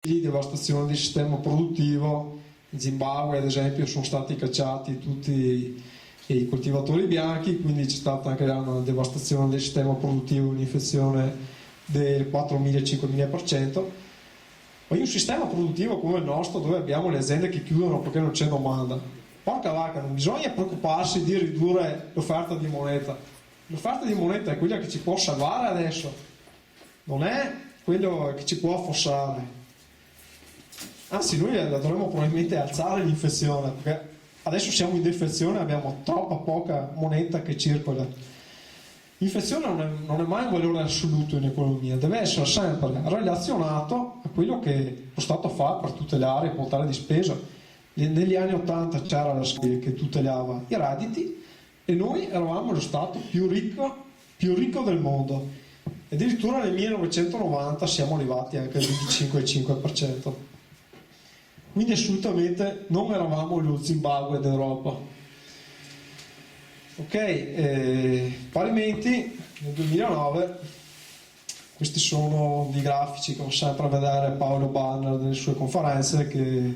devastazione del sistema produttivo. In Zimbabwe ad esempio sono stati cacciati tutti i coltivatori bianchi, quindi c'è stata anche una devastazione del sistema produttivo, un'infezione del 4.000-5.000%. Ma in un sistema produttivo come il nostro, dove abbiamo le aziende che chiudono perché non c'è domanda, porca vacca, non bisogna preoccuparsi di ridurre l'offerta di moneta. L'offerta di moneta è quella che ci può salvare adesso, non è quello che ci può affossare. Anzi, noi dovremmo probabilmente alzare l'infezione, perché adesso siamo in defezione e abbiamo troppa poca moneta che circola. L'infezione non è mai un valore assoluto in economia, deve essere sempre relazionato a quello che lo Stato fa per tutelare il potere di spesa. Negli anni 80 c'era la SCI che tutelava i redditi e noi eravamo lo Stato più ricco del mondo. E addirittura nel 1990 siamo arrivati anche al 25,5%. Quindi assolutamente non eravamo lo Zimbabwe d'Europa. Ok, parimenti nel 2009, questi sono dei grafici che ho sempre a vedere Paolo Banner nelle sue conferenze, che dal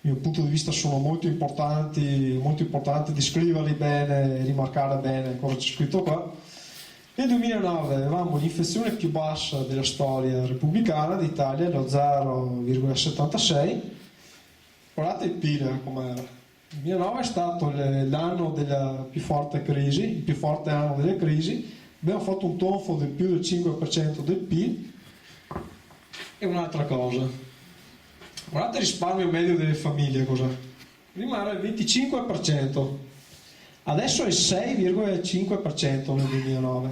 mio punto di vista sono molto importanti descriverli bene e rimarcare bene cosa c'è scritto qua. Nel 2009 avevamo l'infezione più bassa della storia repubblicana d'Italia, lo 0,76. Guardate il PIL com'era. Il 2009 è stato l'anno della più forte crisi, il più forte anno delle crisi. Abbiamo fatto un tonfo del più del 5% del PIL. E un'altra cosa, guardate il risparmio medio delle famiglie cos'è. Prima era il 25%, adesso è il 6,5% nel 2009.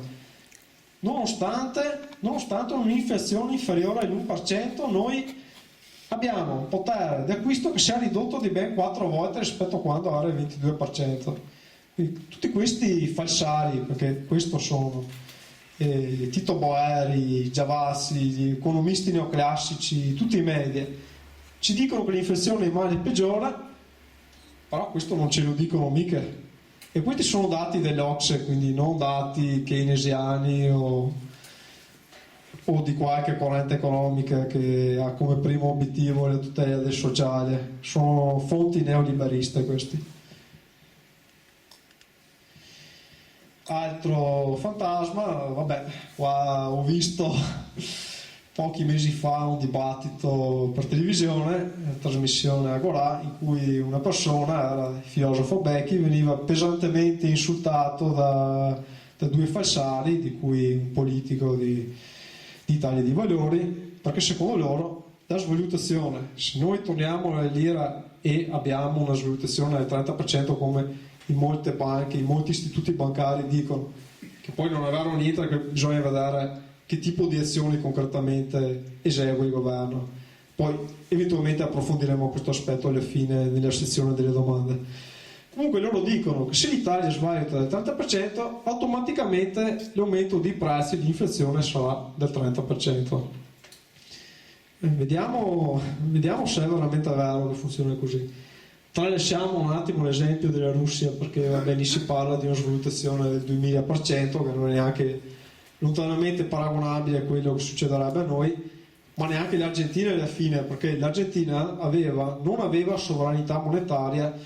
Nonostante un'inflazione inferiore all'1%, noi abbiamo un potere di acquisto che si è ridotto di ben 4 volte rispetto a quando era il 22%. Quindi, tutti questi falsari, perché questo sono Tito Boeri, Giavazzi, gli economisti neoclassici, tutti i media, ci dicono che l'inflazione rimane peggiore, però questo non ce lo dicono mica. E questi sono dati dell'Ocse, quindi non dati keynesiani o di qualche corrente economica che ha come primo obiettivo la tutela del sociale. Sono fonti neoliberiste questi. Altro fantasma, vabbè, qua ho visto pochi mesi fa un dibattito per televisione, una trasmissione Agorà, in cui una persona, era il filosofo Becchi, veniva pesantemente insultato da due falsari, di cui un politico di Italia dei Valori, perché secondo loro la svalutazione, se noi torniamo alla lira e abbiamo una svalutazione del 30% come in molte banche, in molti istituti bancari dicono, che poi non avranno niente, perché bisogna vedere che tipo di azioni concretamente esegue il governo. Poi eventualmente approfondiremo questo aspetto alla fine nella sezione delle domande. Comunque loro dicono che se l'Italia svaluta del 30%, automaticamente l'aumento di prezzi e di inflazione sarà del 30%. Vediamo se è veramente vero che funziona così. Tralasciamo un attimo l'esempio della Russia, perché vabbè, lì si parla di una svalutazione del 2000%, che non è neanche lontanamente paragonabile a quello che succederebbe a noi, ma neanche l'Argentina alla fine, perché l'Argentina non aveva sovranità monetaria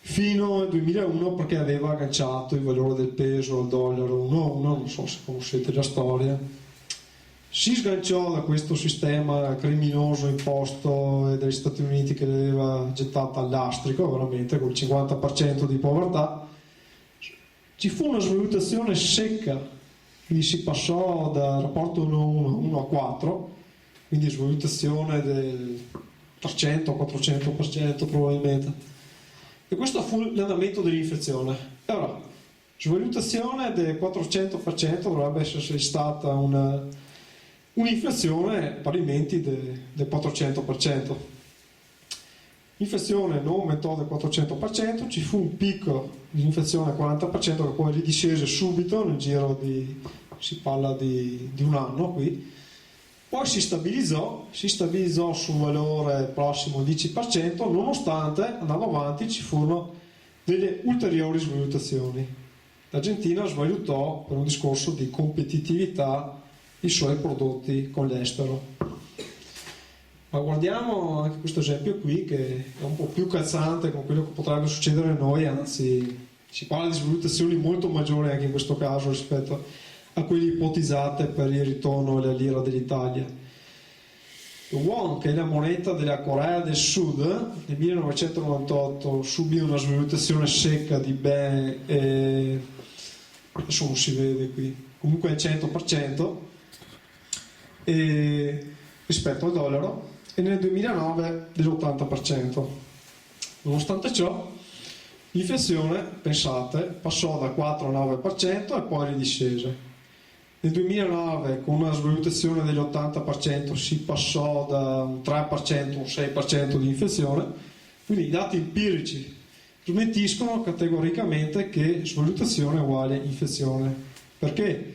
fino al 2001, perché aveva agganciato il valore del peso al dollaro 1:1, non so se conoscete la storia. Si sganciò da questo sistema criminoso imposto dagli Stati Uniti, che l'aveva gettata all'astrico veramente, con il 50% di povertà. Ci fu una svalutazione secca, quindi si passò dal rapporto 1:1 a 4, quindi svalutazione del 300-400% probabilmente. E questo fu l'andamento dell'inflazione. Allora, svalutazione del 400% dovrebbe essere stata un'inflazione parimenti del 400%. L'inflazione non aumentò del 400%, ci fu un picco di inflazione al 40% che poi ridiscese subito nel giro si parla di un anno qui. Poi si stabilizzò su un valore prossimo al 10%, nonostante andando avanti ci furono delle ulteriori svalutazioni. L'Argentina svalutò per un discorso di competitività i suoi prodotti con l'estero. Ma guardiamo anche questo esempio qui, che è un po' più calzante con quello che potrebbe succedere a noi, anzi si parla di svalutazioni molto maggiori anche in questo caso rispetto a quelle ipotizzate per il ritorno alla lira dell'Italia. Lo won, che è la moneta della Corea del Sud, nel 1998 subì una svalutazione secca di ben, adesso non si vede qui, comunque il 100% rispetto al dollaro, e nel 2009 dell'80%. Nonostante ciò, l'inflazione, pensate, passò da 4 a 9% e poi ridiscese. Nel 2009, con una svalutazione dell'80%, si passò da un 3% a un 6% di inflazione, quindi i dati empirici smentiscono categoricamente che svalutazione è uguale inflazione. Perché?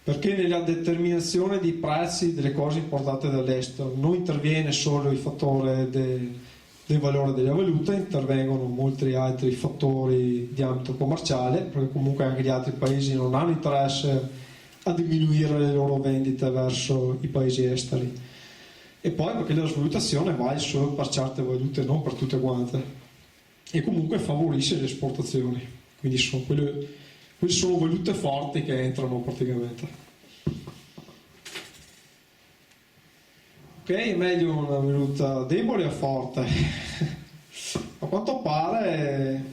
Perché nella determinazione dei prezzi delle cose importate dall'estero non interviene solo il fattore del valore della valuta, intervengono molti altri fattori di ambito commerciale, perché comunque anche gli altri paesi non hanno interesse a diminuire le loro vendite verso i paesi esteri. E poi perché la svalutazione vale solo per certe valute, non per tutte quante, e comunque favorisce le esportazioni, quindi quelle sono valute forti che entrano praticamente. Ok, è meglio una valuta debole o forte? A quanto pare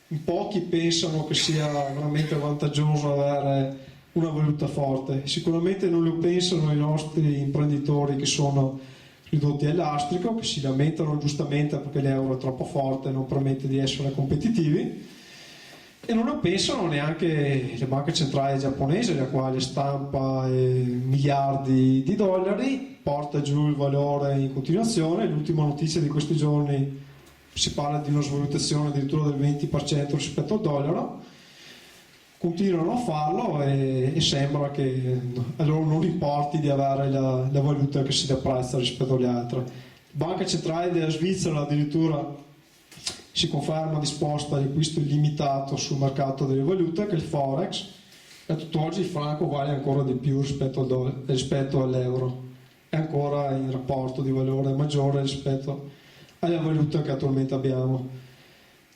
in pochi pensano che sia veramente vantaggioso avere una valuta forte. Sicuramente non lo pensano i nostri imprenditori che sono ridotti all'astrico, che si lamentano giustamente perché l'euro è troppo forte e non permette di essere competitivi, e non lo pensano neanche le banche centrali giapponesi, la quale stampa miliardi di dollari, porta giù il valore in continuazione. L'ultima notizia di questi giorni si parla di una svalutazione addirittura del 20% rispetto al dollaro. Continuano a farlo e sembra che a loro non importi di avere la valuta che si deprezza rispetto alle altre. La Banca Centrale della Svizzera addirittura si conferma disposta all'acquisto illimitato sul mercato delle valute, che è il Forex, e a tutt'oggi il franco vale ancora di più rispetto all'euro, è ancora in rapporto di valore maggiore rispetto alla valuta che attualmente abbiamo.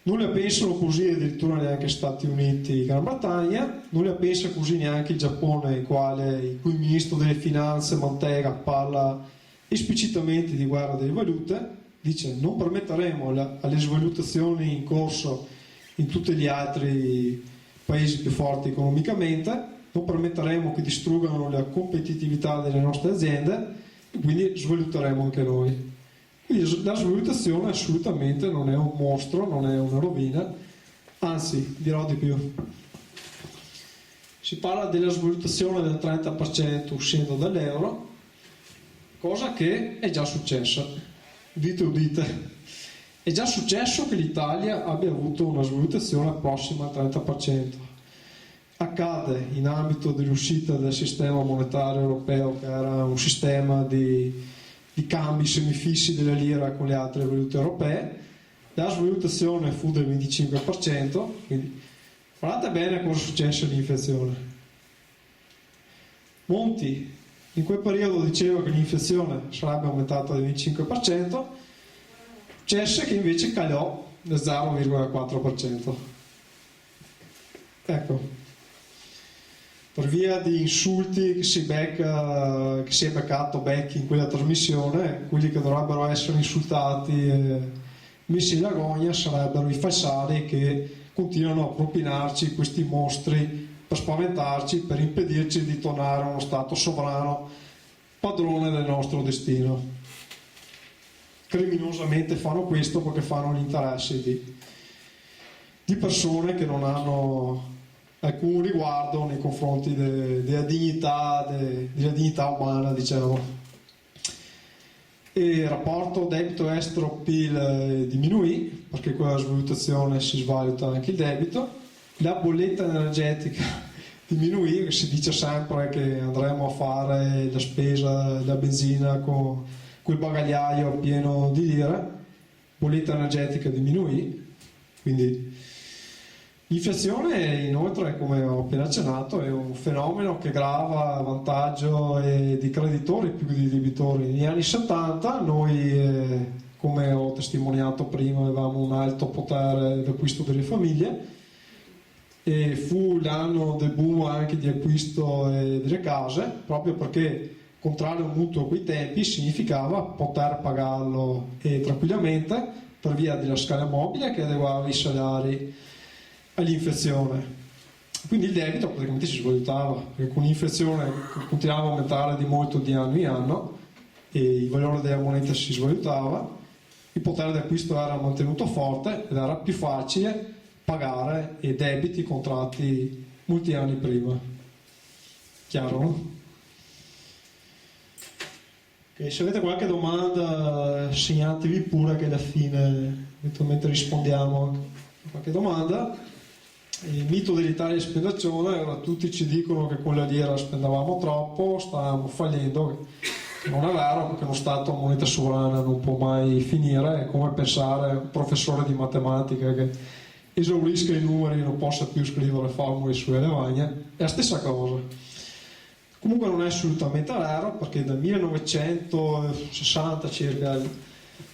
Non la pensano così addirittura neanche Stati Uniti e Gran Bretagna, non la pensa così neanche il Giappone, il cui ministro delle finanze Mantega parla esplicitamente di guerra delle valute. Dice: non permetteremo alle svalutazioni in corso in tutti gli altri paesi più forti economicamente, non permetteremo che distruggano la competitività delle nostre aziende e quindi svaluteremo anche noi. Quindi la svalutazione assolutamente non è un mostro, non è una rovina, anzi dirò di più. Si parla della svalutazione del 30% uscendo dall'euro, cosa che è già successa. Udite udite, è già successo che l'Italia abbia avuto una svalutazione prossima al 30%. Accade in ambito dell'uscita del sistema monetario europeo, che era un sistema di cambi semifissi della lira con le altre valute europee. La svalutazione fu del 25%, quindi guardate bene cosa è successo all'inflazione. Monti in quel periodo diceva che l'inflazione sarebbe aumentata del 25%, successe che invece calò del 0,4%. Ecco, per via di insulti che si è beccato Becchi in quella trasmissione, quelli che dovrebbero essere insultati e messi in agonia sarebbero i falsari che continuano a propinarci questi mostri per spaventarci, per impedirci di tornare a uno stato sovrano, padrone del nostro destino. Criminosamente fanno questo perché fanno gli interessi di persone che non hanno alcun riguardo nei confronti della dignità umana, diciamo. E il rapporto debito estero-PIL diminuì, perché con la svalutazione si svaluta anche il debito. La bolletta energetica diminuì, si dice sempre che andremo a fare la spesa della benzina con quel bagagliaio pieno di lire. Bolletta energetica diminuì, quindi L'inflazione, inoltre, come ho appena accennato, è un fenomeno che grava a vantaggio di creditori più che di debitori. Negli anni 70 noi, come ho testimoniato prima, avevamo un alto potere d'acquisto delle famiglie e fu l'anno del boom anche di acquisto delle case, proprio perché contrarre un mutuo a quei tempi significava poter pagarlo tranquillamente per via della scala mobile che adeguava i salari all'inflazione. Quindi il debito praticamente si svalutava, perché con l'inflazione continuava a aumentare di molto di anno in anno e il valore della moneta si svalutava, il potere d'acquisto era mantenuto forte ed era più facile pagare i debiti contratti molti anni prima. Chiaro, no? Okay, se avete qualche domanda segnatevi pure che alla fine eventualmente rispondiamo a qualche domanda. Il mito dell'Italia in spendazione, ora tutti ci dicono che con la lira spendavamo troppo, stavamo fallendo, non è vero perché uno Stato a moneta sovrana non può mai finire, è come pensare a un professore di matematica che esaurisca i numeri e non possa più scrivere formule sulle lavagne, è la stessa cosa. Comunque non è assolutamente vero perché dal 1960 circa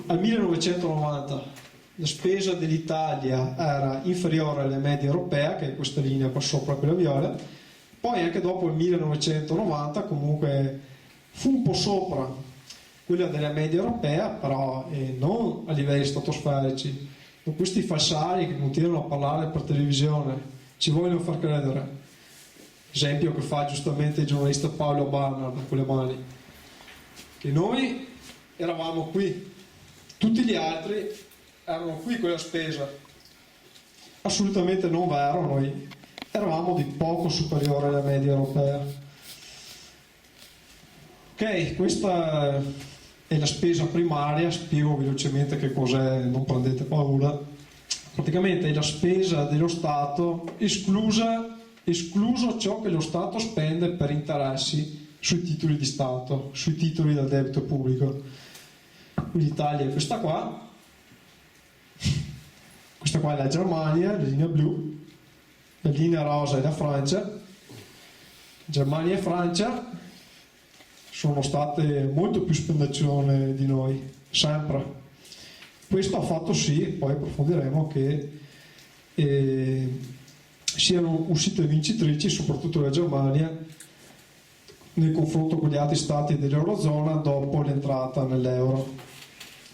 al 1990 la spesa dell'Italia era inferiore alle medie europee, che è questa linea qua sopra, quella viola, poi anche dopo il 1990 comunque fu un po' sopra quella della media europea, però non a livelli stratosferici. Con questi falsari che continuano a parlare per televisione ci vogliono far credere, esempio che fa giustamente il giornalista Paolo Barnard con le mani, che noi eravamo qui, tutti gli altri erano qui con la spesa. Assolutamente non vero, noi eravamo di poco superiore alla media europea. Ok, questa è la spesa primaria, spiego velocemente che cos'è, non prendete paura. Praticamente è la spesa dello Stato escluso ciò che lo Stato spende per interessi sui titoli di Stato, sui titoli del debito pubblico. Quindi l'Italia è questa qua è la Germania, la linea blu, la linea rosa è la Francia. Germania e Francia sono state molto più spendaccione di noi, sempre. Questo ha fatto sì, poi approfondiremo, che siano uscite vincitrici, soprattutto la Germania, nel confronto con gli altri stati dell'Eurozona dopo l'entrata nell'euro.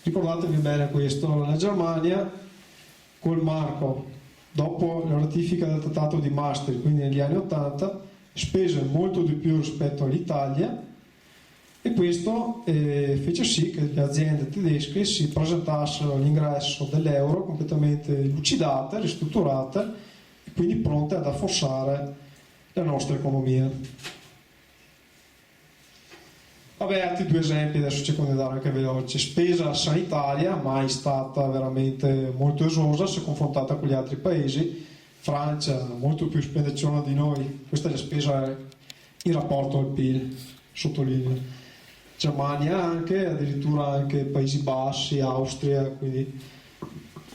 Ricordatevi bene questo, la Germania col marco, dopo la ratifica del Trattato di Maastricht, quindi negli anni 80, spese molto di più rispetto all'Italia, e questo fece sì che le aziende tedesche si presentassero all'ingresso dell'euro completamente lucidate, ristrutturate e quindi pronte ad affossare la nostra economia. Vabbè, altri due esempi, adesso cerco di andare anche veloce. Spesa sanitaria, mai stata veramente molto esosa se confrontata con gli altri paesi. Francia, molto più spendacciona di noi, questa è la spesa in rapporto al PIL, sottolineo. Germania anche, addirittura anche Paesi Bassi, Austria, quindi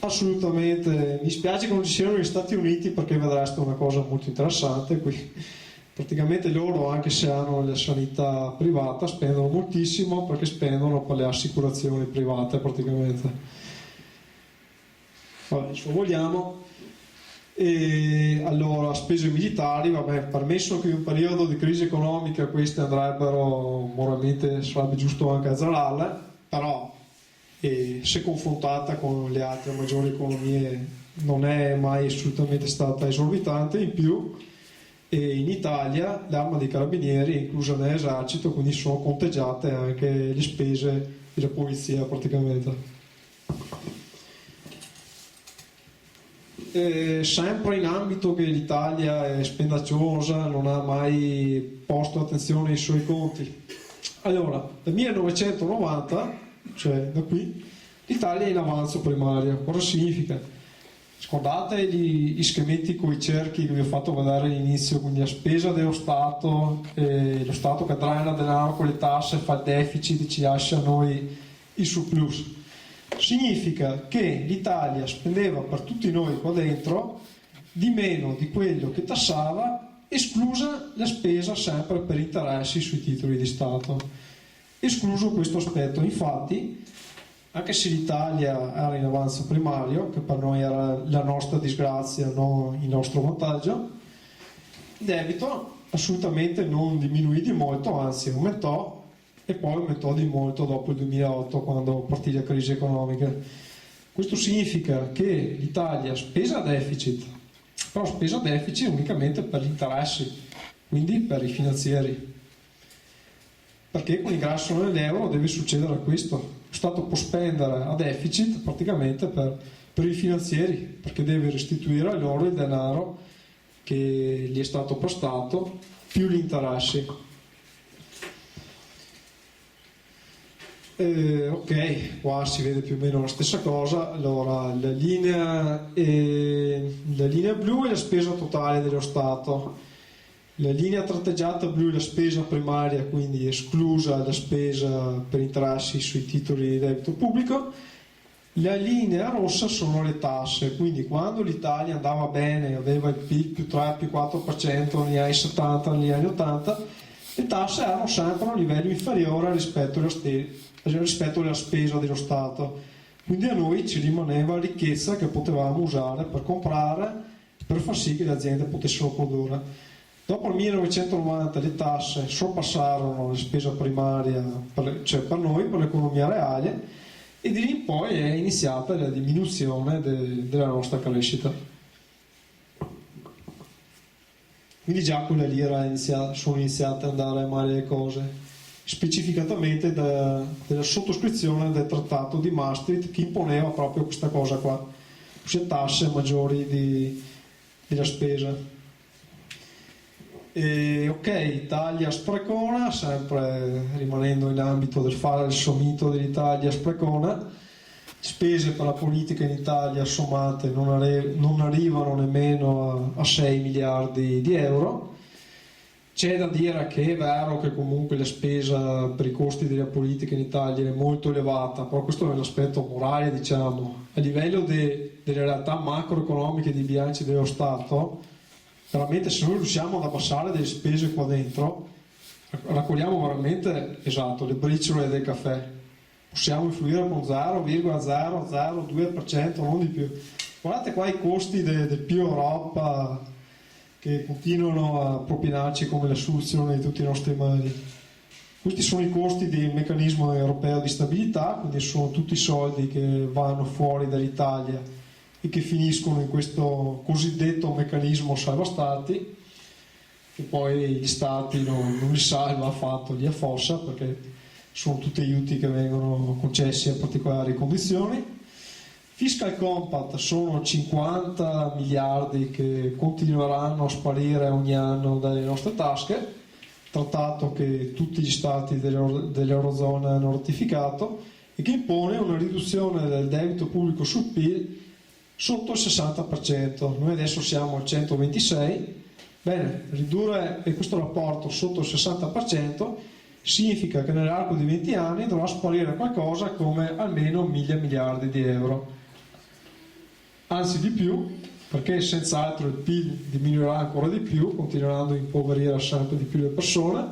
assolutamente. Mi spiace che non ci siano gli Stati Uniti perché vedreste una cosa molto interessante qui. Praticamente loro, anche se hanno la sanità privata, spendono moltissimo perché spendono per le assicurazioni private praticamente. Vabbè, se vogliamo. E allora, spese militari, vabbè, permesso che in un periodo di crisi economica queste andrebbero, moralmente sarebbe giusto anche azzerarle, però se confrontata con le altre maggiori economie non è mai assolutamente stata esorbitante. In più, e in Italia l'arma dei carabinieri è inclusa nell'esercito, quindi sono conteggiate anche le spese della polizia praticamente. Sempre in ambito che l'Italia è spendacciosa, non ha mai posto attenzione ai suoi conti. Allora, dal 1990, cioè da qui, l'Italia è in avanzo primario. Cosa significa? Scordate gli schemetti con i cerchi che vi ho fatto vedere all'inizio, quindi la spesa dello Stato, lo Stato che drena denaro con le tasse, fa il deficit e ci lascia a noi il surplus. Significa che l'Italia spendeva per tutti noi qua dentro di meno di quello che tassava, esclusa la spesa sempre per interessi sui titoli di Stato. Escluso questo aspetto, infatti, anche se l'Italia era in avanzo primario, che per noi era la nostra disgrazia, non il nostro vantaggio, il debito assolutamente non diminuì di molto, anzi aumentò, e poi aumentò di molto dopo il 2008, quando partì la crisi economica. Questo significa che l'Italia spesa a deficit, però spesa a deficit unicamente per gli interessi, quindi per i finanzieri. Perché con l'ingresso nell'euro deve succedere questo. Lo Stato può spendere a deficit praticamente per i finanzieri, perché deve restituire a loro il denaro che gli è stato prestato più gli interessi. Ok, qua si vede più o meno la stessa cosa. Allora, la linea blu è la spesa totale dello Stato, la linea tratteggiata blu è la spesa primaria, quindi esclusa la spesa per interessi sui titoli di debito pubblico. La linea rossa sono le tasse, quindi quando l'Italia andava bene, aveva il PIL più 3, più 4% negli anni 70, negli anni 80, le tasse erano sempre a un livello inferiore rispetto alla spesa dello Stato. Quindi a noi ci rimaneva ricchezza che potevamo usare per comprare, per far sì che le aziende potessero produrre. Dopo il 1990 le tasse sorpassarono la spesa primaria, cioè per noi, per l'economia reale, e di lì in poi è iniziata la diminuzione della nostra crescita. Quindi già con la lira sono iniziate ad andare male le cose, specificatamente della sottoscrizione del trattato di Maastricht, che imponeva proprio questa cosa qua, cioè tasse maggiori della spesa. Ok, Italia sprecona, sempre rimanendo in ambito del fare il somito dell'Italia sprecona, spese per la politica in Italia sommate non arrivano nemmeno a 6 miliardi di euro. C'è da dire che è vero che comunque la spesa per i costi della politica in Italia è molto elevata, però questo è l'aspetto morale, diciamo. A livello delle realtà macroeconomiche di bilanci dello Stato, veramente se noi riusciamo ad abbassare delle spese qua dentro, raccogliamo veramente, esatto, le briciole del caffè. Possiamo influire con 0,002%, non di più. Guardate qua i costi del più Europa, che continuano a propinarci come la soluzione di tutti i nostri mali. Questi sono i costi del meccanismo europeo di stabilità, quindi sono tutti i soldi che vanno fuori dall'Italia e che finiscono in questo cosiddetto meccanismo salva stati, che poi gli stati non li salva affatto, li affossa, perché sono tutti aiuti che vengono concessi a particolari condizioni. Fiscal Compact sono 50 miliardi che continueranno a sparire ogni anno dalle nostre tasche, trattato che tutti gli stati dell'Eurozona hanno ratificato e che impone una riduzione del debito pubblico sul PIL sotto il 60%. Noi adesso siamo al 126%. Bene, ridurre questo rapporto sotto il 60% significa che nell'arco di 20 anni dovrà sparire qualcosa come almeno 1.000 miliardi di euro. Anzi di più, perché senz'altro il PIL diminuirà ancora di più, continuando a impoverire sempre di più le persone,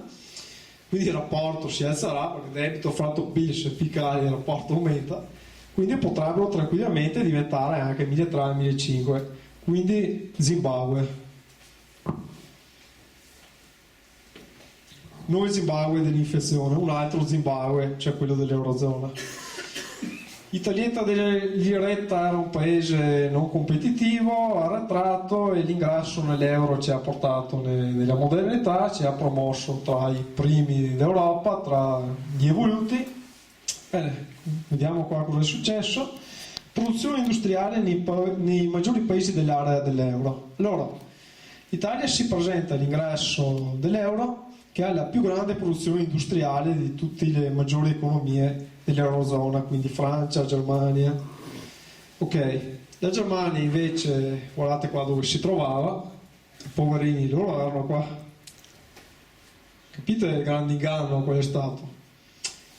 quindi il rapporto si alzerà, perché debito fratto PIL, se PIL cala il rapporto aumenta, quindi potrebbero tranquillamente diventare anche 1.300-1.500. Quindi Zimbabwe. Non il Zimbabwe dell'infezione, un altro Zimbabwe, cioè quello dell'Eurozona. Italietta dell'Iretta era un paese non competitivo, arretrato, e l'ingresso nell'euro ci ha portato nella modernità, ci ha promosso tra i primi d'Europa, tra gli evoluti. Bene, vediamo qua cosa è successo. Produzione industriale nei maggiori paesi dell'area dell'euro. Allora, l'Italia si presenta all'ingresso dell'euro che ha la più grande produzione industriale di tutte le maggiori economie dell'Eurozona, quindi Francia, Germania. Ok, la Germania invece, guardate qua dove si trovava, poverini, loro erano qua. Capite il grande inganno qual è stato?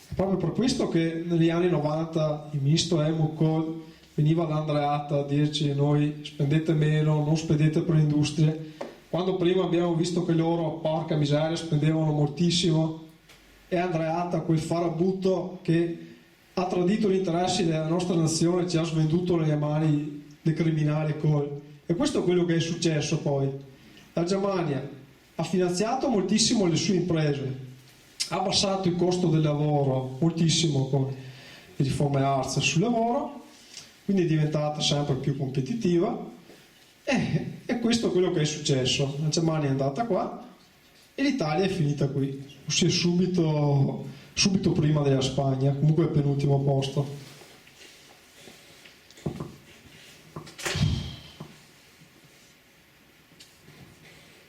È proprio per questo che negli anni 90 il ministro Helmut Kohl veniva l'Andreatta a dirci noi spendete meno, non spendete per le industrie, quando prima abbiamo visto che loro, porca miseria, spendevano moltissimo, e Andreatta, quel farabutto che ha tradito gli interessi della nostra nazione, ci ha svenduto nelle mani dei criminali. E questo è quello che è successo poi. La Germania ha finanziato moltissimo le sue imprese, ha abbassato il costo del lavoro moltissimo con le riforme ARCE sul lavoro, quindi è diventata sempre più competitiva, e questo è quello che è successo. La Germania è andata qua e l'Italia è finita qui, ossia subito prima della Spagna, comunque al penultimo posto.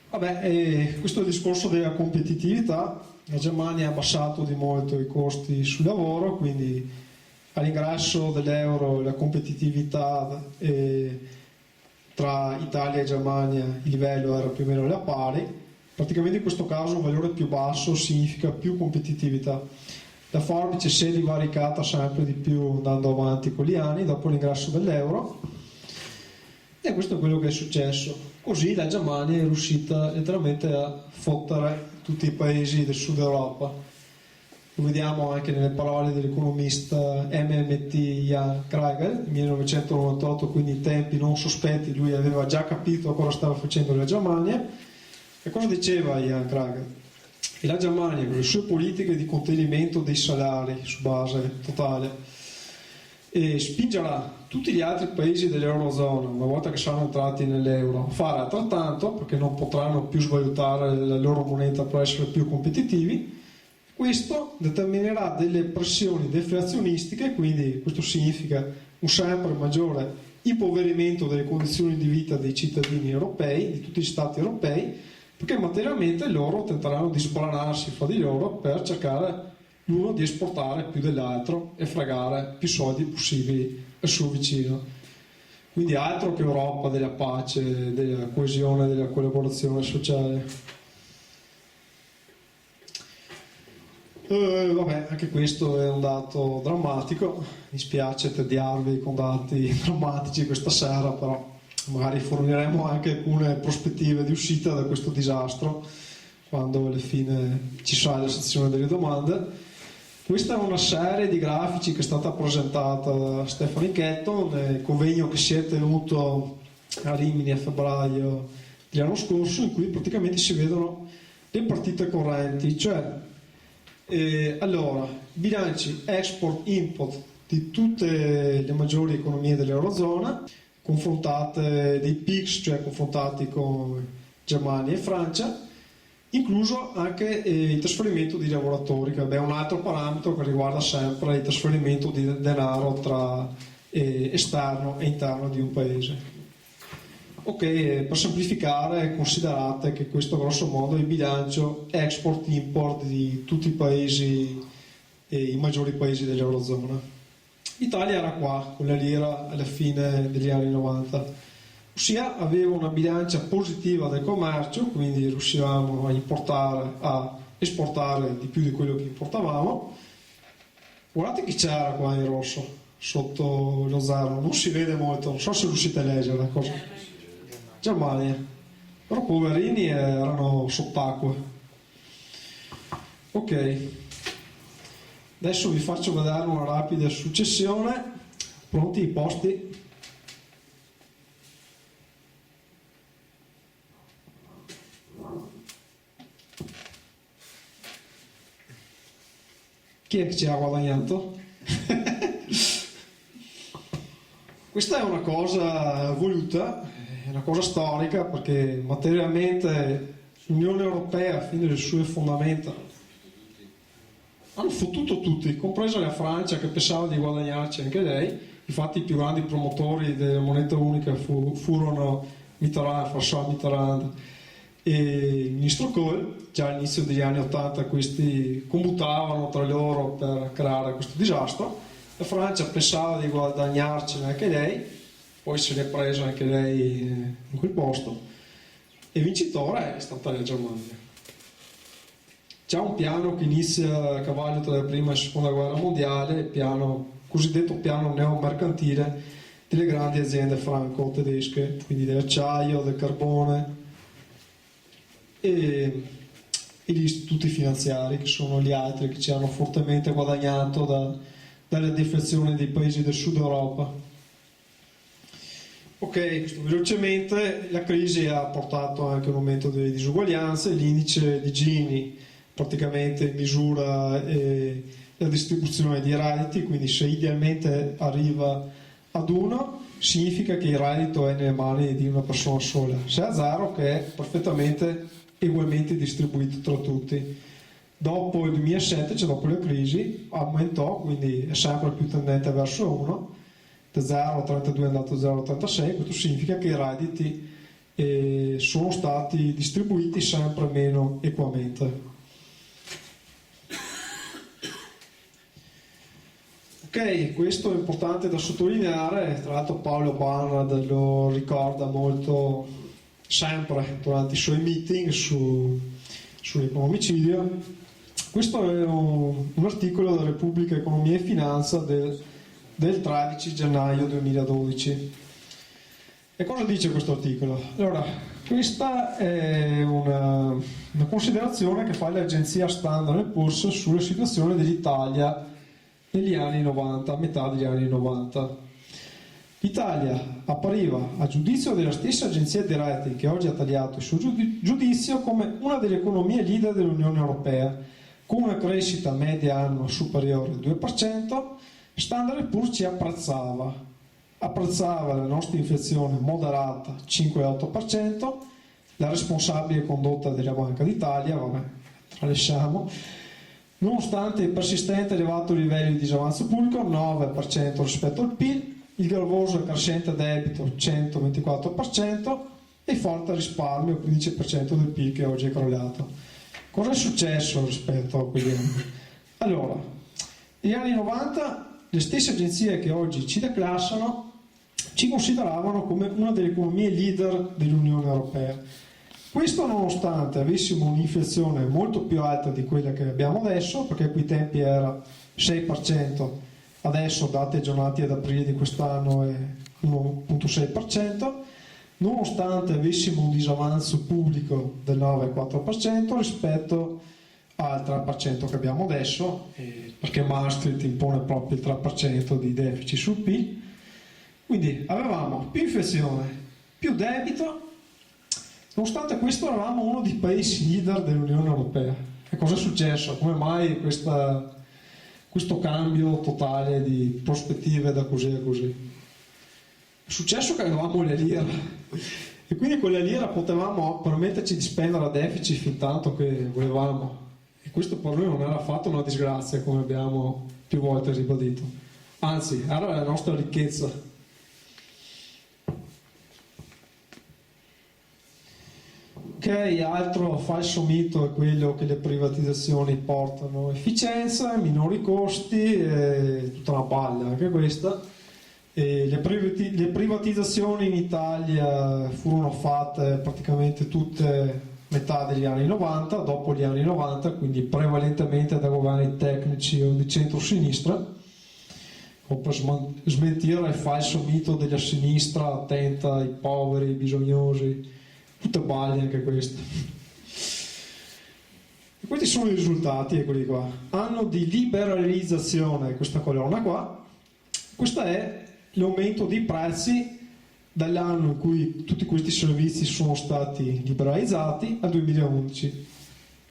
Vabbè, questo è il discorso della competitività. La Germania ha abbassato di molto i costi sul lavoro, quindi all'ingresso dell'euro la competitività tra Italia e Germania il livello era più o meno alla pari. Praticamente in questo caso un valore più basso significa più competitività. La forbice si è divaricata sempre di più andando avanti con gli anni dopo l'ingresso dell'euro, e questo è quello che è successo. Così la Germania è riuscita letteralmente a fottere tutti i paesi del sud Europa. Lo vediamo anche nelle parole dell'economista MMT Jan Kruger nel 1998, quindi in tempi non sospetti lui aveva già capito cosa stava facendo la Germania. E cosa diceva Jan Kruger? Che la Germania, con le sue politiche di contenimento dei salari su base totale, spingerà tutti gli altri paesi dell'Eurozona, una volta che saranno entrati nell'euro, a fare altrettanto, perché non potranno più svalutare la loro moneta per essere più competitivi. Questo determinerà delle pressioni deflazionistiche, quindi questo significa un sempre maggiore impoverimento delle condizioni di vita dei cittadini europei, di tutti gli stati europei, perché materialmente loro tenteranno di sbranarsi fra di loro per cercare l'uno di esportare più dell'altro e fregare più soldi possibili al suo vicino. Quindi altro che Europa della pace, della coesione, della collaborazione sociale. Vabbè, anche questo è un dato drammatico, mi spiace tediarvi con dati drammatici questa sera, però magari forniremo anche alcune prospettive di uscita da questo disastro quando alla fine ci sarà la sezione delle domande. Questa è una serie di grafici che è stata presentata da Stefano Chetton nel convegno che si è tenuto a Rimini a febbraio dell'anno scorso, in cui praticamente si vedono le partite correnti, cioè allora, bilanci export-import di tutte le maggiori economie dell'Eurozona, confrontate dei PIX, cioè confrontati con Germania e Francia, incluso anche il trasferimento di lavoratori, che è un altro parametro che riguarda sempre il trasferimento di denaro tra esterno e interno di un paese. Ok, per semplificare considerate che questo grosso modo è il bilancio export-import di tutti i paesi, i maggiori paesi dell'Eurozona. L'Italia era qua con la lira alla fine degli anni 90. Ossia aveva una bilancia positiva del commercio, quindi riuscivamo a importare, a esportare di più di quello che importavamo. Guardate chi c'era qua in rosso, sotto lo zero, non si vede molto, non so se riuscite a leggere la cosa. Germania, però poverini erano sott'acqua. Ok, adesso vi faccio vedere una rapida successione. Pronti i posti? Chi è che ci ha guadagnato? Questa è una cosa voluta, è una cosa storica, perché materialmente l'Unione Europea, a fine delle sue fondamenta, hanno fottuto tutti, compresa la Francia che pensava di guadagnarci anche lei. Infatti i più grandi promotori della moneta unica furono Mitterrand, François Mitterrand e il ministro Kohl. Già all'inizio degli anni 80 questi commutavano tra loro per creare questo disastro. La Francia pensava di guadagnarcene anche lei, poi se l'è presa anche lei in quel posto, e vincitore è stata la Germania. C'è un piano che inizia a cavallo tra la prima e la seconda guerra mondiale, il cosiddetto piano neomercantile, delle grandi aziende franco-tedesche, quindi dell'acciaio, del carbone e gli istituti finanziari, che sono gli altri che ci hanno fortemente guadagnato dalle deflazioni dei paesi del sud Europa. Ok, questo velocemente. La crisi ha portato anche un aumento delle disuguaglianze. L'indice di Gini praticamente misura la distribuzione di redditi, quindi se idealmente arriva ad 1 significa che il reddito è nelle mani di una persona sola, se a 0 che è perfettamente ugualmente distribuito tra tutti. Dopo il 2007, cioè dopo la crisi, aumentò, quindi è sempre più tendente verso 1, da 0 a 32 è andato a 0 a 36, questo significa che i redditi sono stati distribuiti sempre meno equamente. Ok, questo è importante da sottolineare, tra l'altro Paolo Barnard lo ricorda molto sempre durante i suoi meeting sull'economicidio. Questo è un articolo della Repubblica Economia e Finanza del 13 gennaio 2012. E cosa dice questo articolo? Allora, questa è una considerazione che fa l'agenzia Standard & Poor's sulla situazione dell'Italia negli anni 90, a metà degli anni 90. L'Italia appariva, a giudizio della stessa agenzia di rating che oggi ha tagliato il suo giudizio, come una delle economie leader dell'Unione Europea, con una crescita media annua superiore al 2%. Standard & Poor's ci apprezzava la nostra inflazione moderata 5,8%, la responsabile condotta della Banca d'Italia, vabbè, tralasciamo, nonostante il persistente elevato livello di disavanzo pubblico 9% rispetto al PIL, il gravoso e crescente debito 124% e il forte risparmio 15% del PIL che oggi è crollato. Cosa è successo rispetto a quegli anni? Allora, negli anni 90 le stesse agenzie che oggi ci declassano ci consideravano come una delle economie leader dell'Unione Europea. Questo nonostante avessimo un'inflazione molto più alta di quella che abbiamo adesso, perché a quei tempi era 6%, adesso dati aggiornati ad aprile di quest'anno è 1,6%, nonostante avessimo un disavanzo pubblico del 9,4% rispetto al 3% che abbiamo adesso, perché Maastricht impone proprio il 3% di deficit sul PIL. Quindi avevamo più inflazione, più debito, nonostante questo eravamo uno dei paesi leader dell'Unione Europea. E cosa è successo? Come mai questo cambio totale di prospettive da così a così? È successo che avevamo le lire e quindi con le lire potevamo permetterci di spendere a deficit fin tanto che volevamo. E questo per noi non era affatto una disgrazia, come abbiamo più volte ribadito, anzi era la nostra ricchezza. Ok, altro falso mito è quello che le privatizzazioni portano efficienza, minori costi, tutta una palla anche questa. Le privatizzazioni in Italia furono fatte praticamente tutte metà degli anni 90, dopo gli anni 90, quindi prevalentemente da governi tecnici o di centro-sinistra, o per smentire il falso mito della sinistra attenta ai poveri, ai bisognosi, tutte balle anche queste. E questi sono i risultati, eccoli qua. Anno di liberalizzazione, questa colonna qua, questo è l'aumento dei prezzi dall'anno in cui tutti questi servizi sono stati liberalizzati al 2011,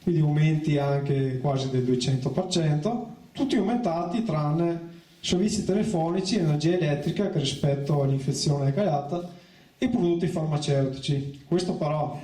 quindi aumenti anche quasi del 200%, tutti aumentati tranne servizi telefonici, energia elettrica che rispetto all'inflazione è calata e prodotti farmaceutici. Questo però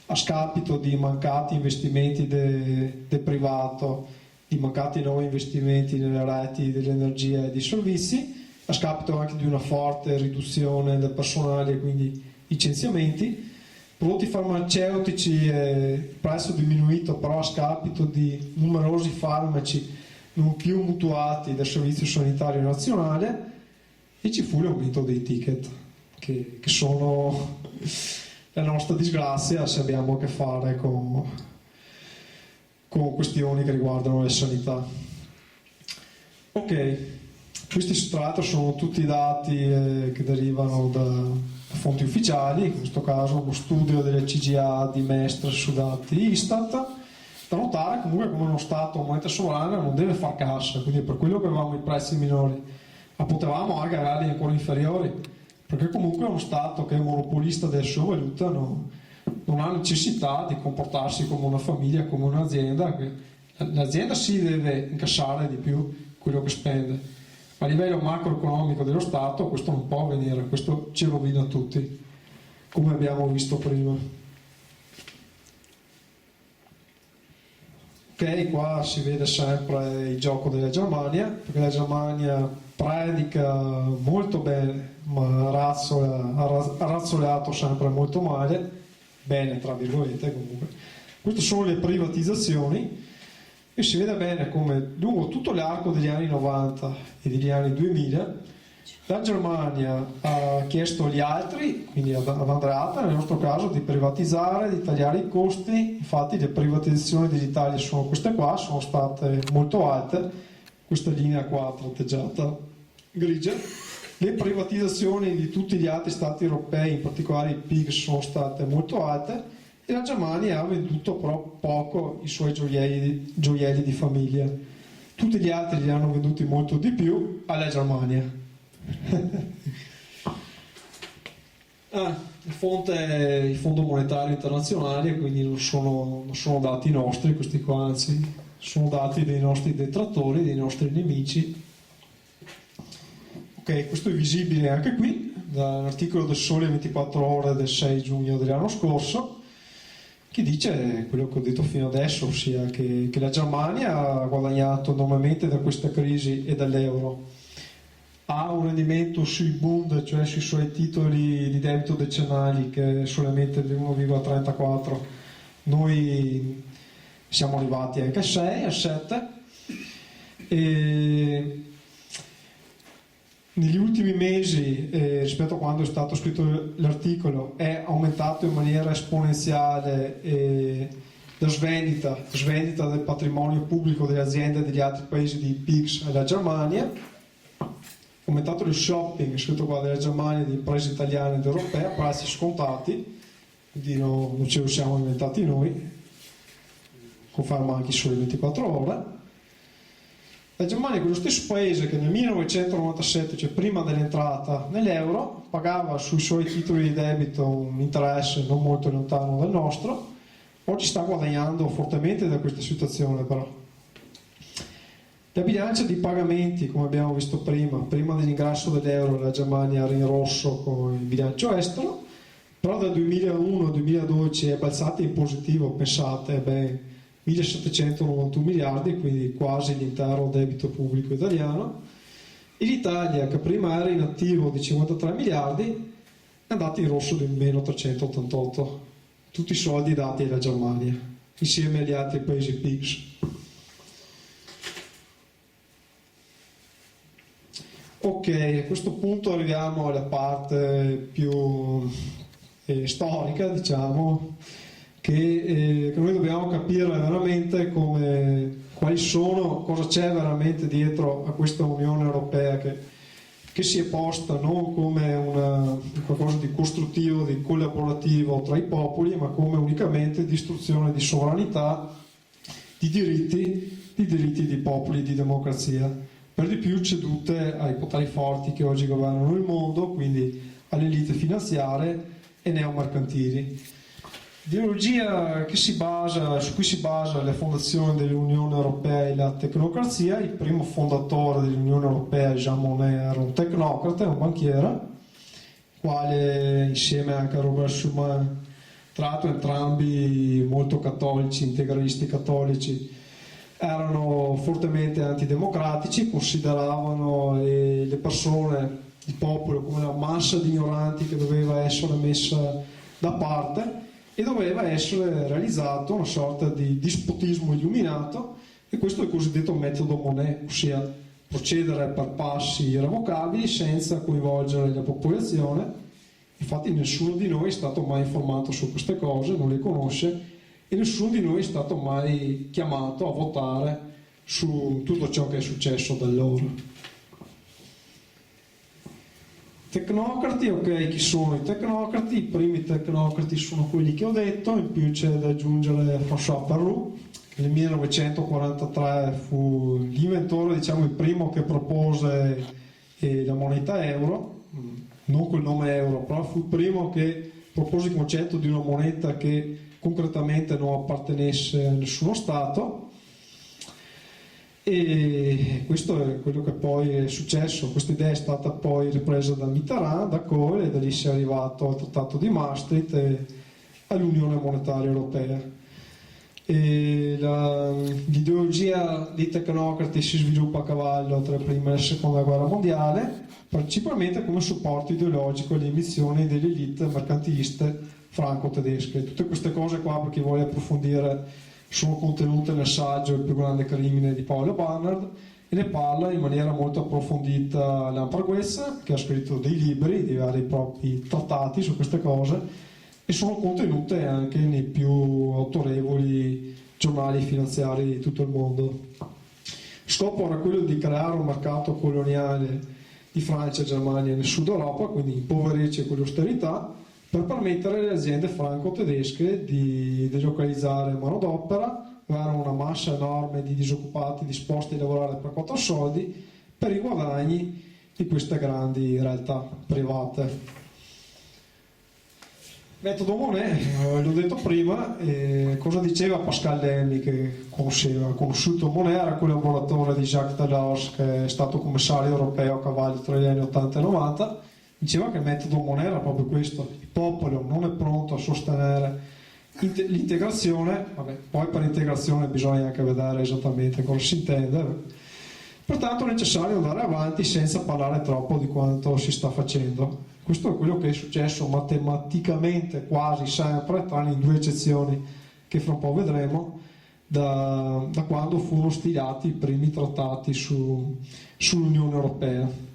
a scapito di mancati investimenti del privato, di mancati nuovi investimenti nelle reti dell'energia e dei servizi, a scapito anche di una forte riduzione del personale e quindi licenziamenti. Prodotti farmaceutici, il prezzo diminuito però a scapito di numerosi farmaci non più mutuati dal Servizio Sanitario Nazionale, e ci fu l'aumento dei ticket, che sono la nostra disgrazia se abbiamo a che fare con questioni che riguardano la sanità. Ok, Questi tra l'altro sono tutti dati che derivano da fonti ufficiali, in questo caso uno studio delle CGA di Mestre su dati Istat. Da notare comunque come uno Stato moneta sovrana non deve far cassa, quindi è per quello che avevamo i prezzi minori, ma potevamo anche averli ancora inferiori, perché comunque uno Stato che è monopolista della sua valuta non ha necessità di comportarsi come una famiglia, come un'azienda. L'azienda sì deve incassare di più quello che spende, ma a livello macroeconomico dello Stato questo non può avvenire, questo ci rovina tutti, come abbiamo visto prima. Ok, qua si vede sempre il gioco della Germania, perché la Germania predica molto bene, ma ha razzoleato sempre molto male, bene tra virgolette comunque. Queste sono le privatizzazioni e si vede bene come lungo tutto l'arco degli anni 90 e degli anni 2000 la Germania ha chiesto agli altri, quindi ad Andreatta nel nostro caso, di privatizzare, di tagliare i costi. Infatti le privatizzazioni dell'Italia sono queste qua, sono state molto alte, questa linea qua tratteggiata grigia. Le privatizzazioni di tutti gli altri stati europei, in particolare i PIG, sono state molto alte e la Germania ha venduto però poco i suoi gioielli di famiglia. Tutti gli altri li hanno venduti molto di più alla Germania. Il Fondo Monetario Internazionale, quindi non sono dati nostri questi qua, anzi sono dati dei nostri detrattori, dei nostri nemici. Ok, questo è visibile anche qui dall'articolo del Sole 24 Ore del 6 giugno dell'anno scorso, che dice quello che ho detto fino adesso, ossia che la Germania ha guadagnato enormemente da questa crisi e dall'euro. Ha un rendimento sui Bund, cioè sui suoi titoli di debito decennali, che è solamente l'1,34. Noi siamo arrivati anche a 6, a 7. E negli ultimi mesi, rispetto a quando è stato scritto l'articolo, è aumentato in maniera esponenziale la svendita del patrimonio pubblico delle aziende degli altri paesi di PIGS alla Germania. Aumentato il shopping, scritto qua, della Germania, di imprese italiane ed europee a prezzi scontati, quindi non ce lo siamo inventati noi, conferma anche i Sole 24 Ore. La Germania è quello stesso paese che nel 1997, cioè prima dell'entrata nell'euro, pagava sui suoi titoli di debito un interesse non molto lontano dal nostro, oggi sta guadagnando fortemente da questa situazione però. La bilancia di pagamenti, come abbiamo visto prima dell'ingresso dell'euro la Germania era in rosso con il bilancio estero, però dal 2001 al 2012 è balzata in positivo, pensate, 1.791 miliardi, quindi quasi l'intero debito pubblico italiano. E l'Italia, che prima era in attivo di 53 miliardi, è andata in rosso di meno 388. Tutti i soldi dati alla Germania, insieme agli altri paesi PIGS. Ok, a questo punto arriviamo alla parte più storica, diciamo, che noi dobbiamo capire veramente cosa c'è veramente dietro a questa Unione Europea che si è posta non come qualcosa di costruttivo, di collaborativo tra i popoli, ma come unicamente distruzione di sovranità, di diritti di popoli, di democrazia. Per di più cedute ai poteri forti che oggi governano il mondo, quindi alle elite finanziarie e neomercantili. L'ideologia su cui si basa la fondazione dell'Unione Europea e la tecnocrazia. Il primo fondatore dell'Unione Europea, Jean Monnet, era un tecnocrata, un banchiere, quale insieme anche a Robert Schuman, tra l'altro entrambi molto cattolici, integralisti cattolici, erano fortemente antidemocratici, consideravano le persone, il popolo, come una massa di ignoranti che doveva essere messa da parte e doveva essere realizzato una sorta di dispotismo illuminato, e questo è il cosiddetto metodo Monnet, ossia procedere per passi irrevocabili senza coinvolgere la popolazione. Infatti nessuno di noi è stato mai informato su queste cose, non le conosce, e nessuno di noi è stato mai chiamato a votare su tutto ciò che è successo da allora. Tecnocrati, ok, chi sono i tecnocrati? I primi tecnocrati sono quelli che ho detto, in più c'è da aggiungere François Perroux, che nel 1943 fu l'inventore, diciamo il primo che propose la moneta euro, non col nome euro, però fu il primo che propose il concetto di una moneta che concretamente non appartenesse a nessuno Stato. E questo è quello che poi è successo. Questa idea è stata poi ripresa da Mitterrand, da Kohl, e da lì si è arrivato al Trattato di Maastricht e all'Unione Monetaria Europea. L'ideologia dei tecnocrati si sviluppa a cavallo tra la prima e la seconda guerra mondiale, principalmente come supporto ideologico alle ambizioni delle elite mercantiliste franco-tedesche. Tutte queste cose qua, per chi vuole approfondire, sono contenute nel saggio Il più grande crimine di Paolo Barnard, e ne parla in maniera molto approfondita Lampreguezza, che ha scritto dei libri, dei vari propri trattati su queste cose, e sono contenute anche nei più autorevoli giornali finanziari di tutto il mondo. Lo scopo era quello di creare un mercato coloniale di Francia e Germania nel sud Europa, quindi impoverirci con l'austerità, per permettere alle aziende franco-tedesche di delocalizzare manodopera, avere una massa enorme di disoccupati disposti a lavorare per 4 soldi, per i guadagni di queste grandi realtà private. Metodo Monet, l'ho detto prima, cosa diceva Pascal Lamy, che ha conosciuto Monet, era collaboratore di Jacques Delors, che è stato commissario europeo a cavallo tra gli anni 80 e 90. Diceva che il metodo Monet era proprio questo: il popolo non è pronto a sostenere l'integrazione, poi per integrazione bisogna anche vedere esattamente cosa si intende, pertanto è necessario andare avanti senza parlare troppo di quanto si sta facendo. Questo è quello che è successo matematicamente quasi sempre, tranne in 2 eccezioni che fra un po' vedremo, da quando furono stilati i primi trattati sull'Unione Europea.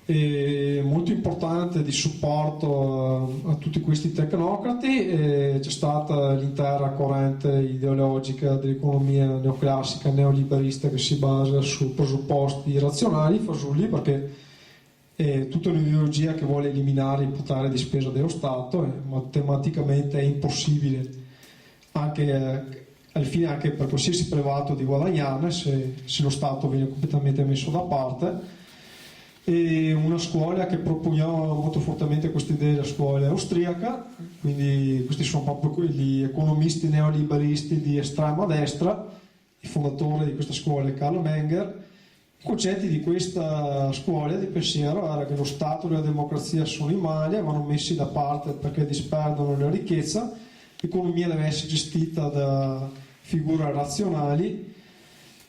E molto importante di supporto a tutti questi tecnocrati c'è stata l'intera corrente ideologica dell'economia neoclassica neoliberista, che si basa su presupposti razionali, fasulli, perché è tutta un'ideologia che vuole eliminare il potere di spesa dello Stato, e matematicamente è impossibile anche al fine anche per qualsiasi privato di guadagnarne se lo Stato viene completamente messo da parte. E una scuola che propugnava molto fortemente questa idea, la scuola austriaca, quindi questi sono proprio quegli economisti neoliberisti di estrema destra. Il fondatore di questa scuola è Karl Menger. I concetti di questa scuola di pensiero era che lo Stato e la democrazia sono i mali, vanno messi da parte perché disperdono la ricchezza, l'economia deve essere gestita da figure razionali,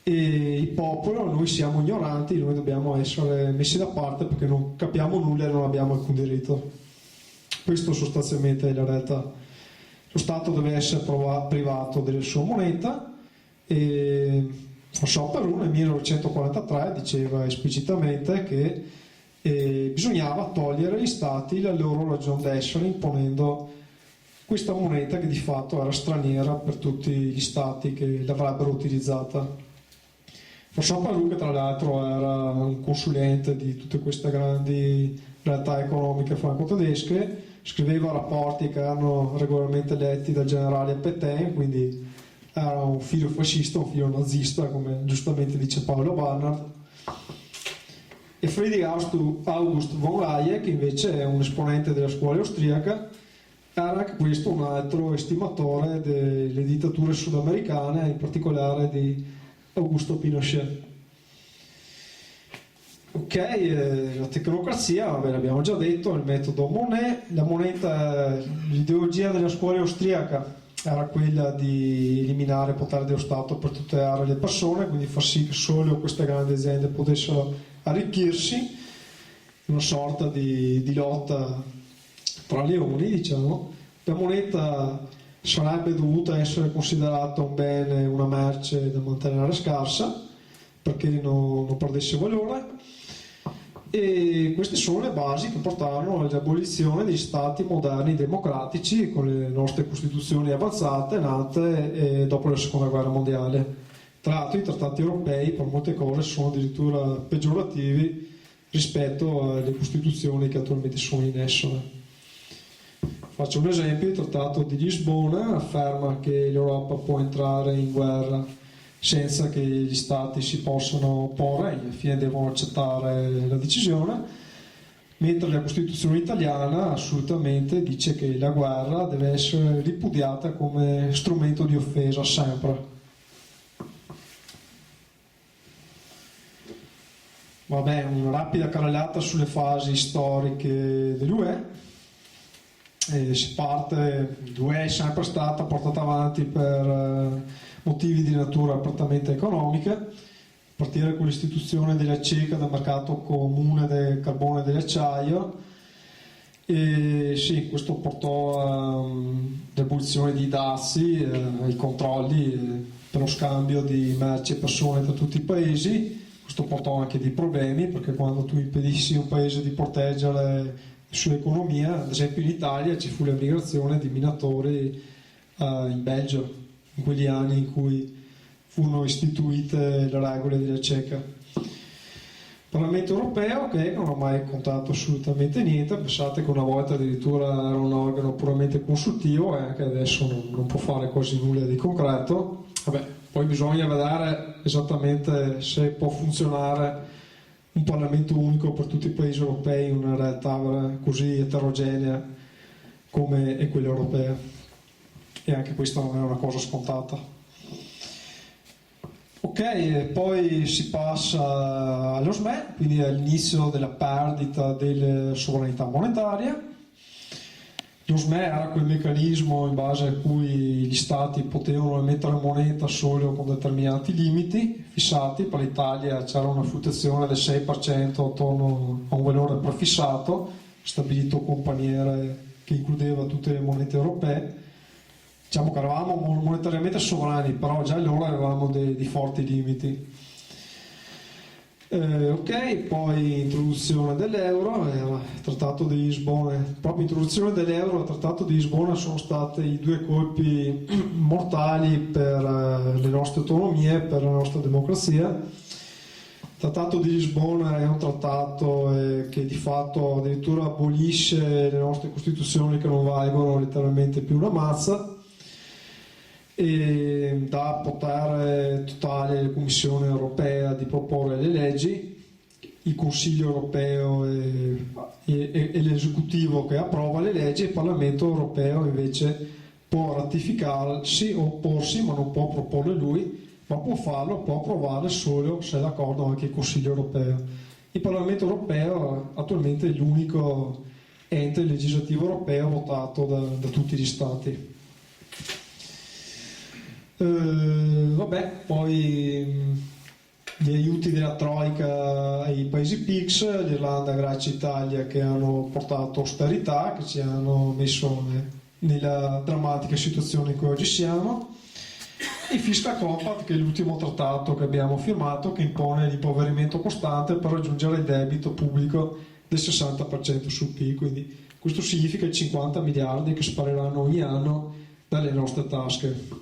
e il popolo, noi siamo ignoranti, noi dobbiamo essere messi da parte perché non capiamo nulla e non abbiamo alcun diritto. Questo sostanzialmente è la realtà. Lo Stato deve essere privato della sua moneta, e François Perroux nel 1943 diceva esplicitamente che bisognava togliere agli Stati la loro ragion d'essere, imponendo questa moneta che di fatto era straniera per tutti gli Stati che l'avrebbero utilizzata. François Perroux, che tra l'altro era un consulente di tutte queste grandi realtà economiche franco-tedesche, scriveva rapporti che erano regolarmente letti dal generale Pétain, quindi era un filo fascista, un filo nazista, come giustamente dice Paolo Barnard. E Friedrich August von Hayek, che invece è un esponente della scuola austriaca, era anche questo un altro estimatore delle dittature sudamericane, in particolare di Augusto Pinochet. Ok, la tecnocrazia, l'abbiamo già detto, il metodo Monet, la moneta, l'ideologia della scuola austriaca era quella di eliminare il potere dello Stato per tutelare le persone, quindi far sì che solo queste grandi aziende potessero arricchirsi, una sorta di lotta tra leoni, diciamo. La moneta sarebbe dovuta essere considerata un bene, una merce da mantenere scarsa perché non perdesse valore, e queste sono le basi che portarono all'abolizione degli stati moderni democratici con le nostre costituzioni avanzate nate dopo la seconda guerra mondiale. Tra l'altro i trattati europei per molte cose sono addirittura peggiorativi rispetto alle costituzioni che attualmente sono in essere. Faccio un esempio: il Trattato di Lisbona afferma che l'Europa può entrare in guerra senza che gli stati si possano opporre, alla fine devono accettare la decisione, mentre la Costituzione italiana assolutamente dice che la guerra deve essere ripudiata come strumento di offesa sempre. Vabbè, una rapida carrellata sulle fasi storiche dell'UE. Si parte, l'UE è sempre stata portata avanti per motivi di natura prettamente economica, a partire con l'istituzione della CECA, del mercato comune del carbone e dell'acciaio, e sì, questo portò all'abolizione di dazi, ai controlli per lo scambio di merci e persone tra tutti i paesi. Questo portò anche dei problemi, perché quando tu impedissi a un paese di proteggere la sua economia, ad esempio in Italia ci fu la migrazione di minatori in Belgio, in quegli anni in cui furono istituite le regole della CECA. Il Parlamento europeo, che non ha mai contato assolutamente niente, pensate che una volta addirittura era un organo puramente consultivo e anche adesso non può fare quasi nulla di concreto. Vabbè, poi bisogna vedere esattamente se può funzionare un Parlamento unico per tutti i paesi europei in una realtà così eterogenea come è quella europea, e anche questa non è una cosa scontata. Ok, poi si passa allo SME, quindi all'inizio della perdita della sovranità monetaria. Lo SME era quel meccanismo in base a cui gli stati potevano emettere moneta solo con determinati limiti fissati. Per l'Italia c'era una fluttuazione del 6% attorno a un valore prefissato, stabilito con paniere che includeva tutte le monete europee. Diciamo che eravamo monetariamente sovrani, però già allora avevamo dei forti limiti. Ok, poi introduzione dell'euro, il Trattato di Lisbona. Proprio introduzione dell'euro e il Trattato di Lisbona sono stati i due colpi mortali per le nostre autonomie, per la nostra democrazia. Il Trattato di Lisbona è un trattato che di fatto addirittura abolisce le nostre costituzioni, che non valgono letteralmente più una mazza, e dà potere totale alla Commissione europea di proporre le leggi, il Consiglio europeo e l'esecutivo che approva le leggi, il Parlamento europeo invece può ratificarsi o opporsi, ma non può proporle lui, ma può farlo, può approvarle solo se è d'accordo anche il Consiglio europeo. Il Parlamento europeo attualmente è l'unico ente legislativo europeo votato da tutti gli Stati. Vabbè, poi gli aiuti della Troica ai paesi PIGS, l'Irlanda, Grecia e Italia, che hanno portato austerità, che ci hanno messo nella drammatica situazione in cui oggi siamo. Il Fiscal Compact, che è l'ultimo trattato che abbiamo firmato, che impone l'impoverimento costante per raggiungere il debito pubblico del 60% sul PIL, quindi questo significa i 50 miliardi che spariranno ogni anno dalle nostre tasche.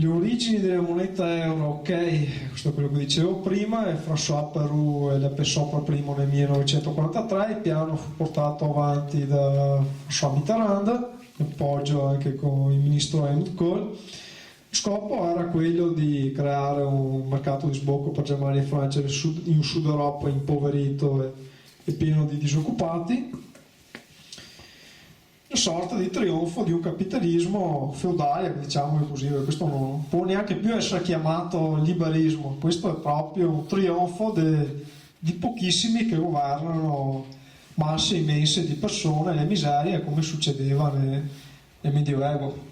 Le origini della moneta euro, ok, questo è quello che dicevo prima, è François Perou e la pensò per primo nel 1943, il piano fu portato avanti da François Mitterrand, appoggio anche con il ministro Helmut Kohl. Lo scopo era quello di creare un mercato di sbocco per Germania e Francia in un Sud Europa impoverito e pieno di disoccupati. Una sorta di trionfo di un capitalismo feudale, diciamo così, questo non può neanche più essere chiamato liberismo, questo è proprio un trionfo di pochissimi che governano masse immense di persone, le miserie, come succedeva nel Medioevo.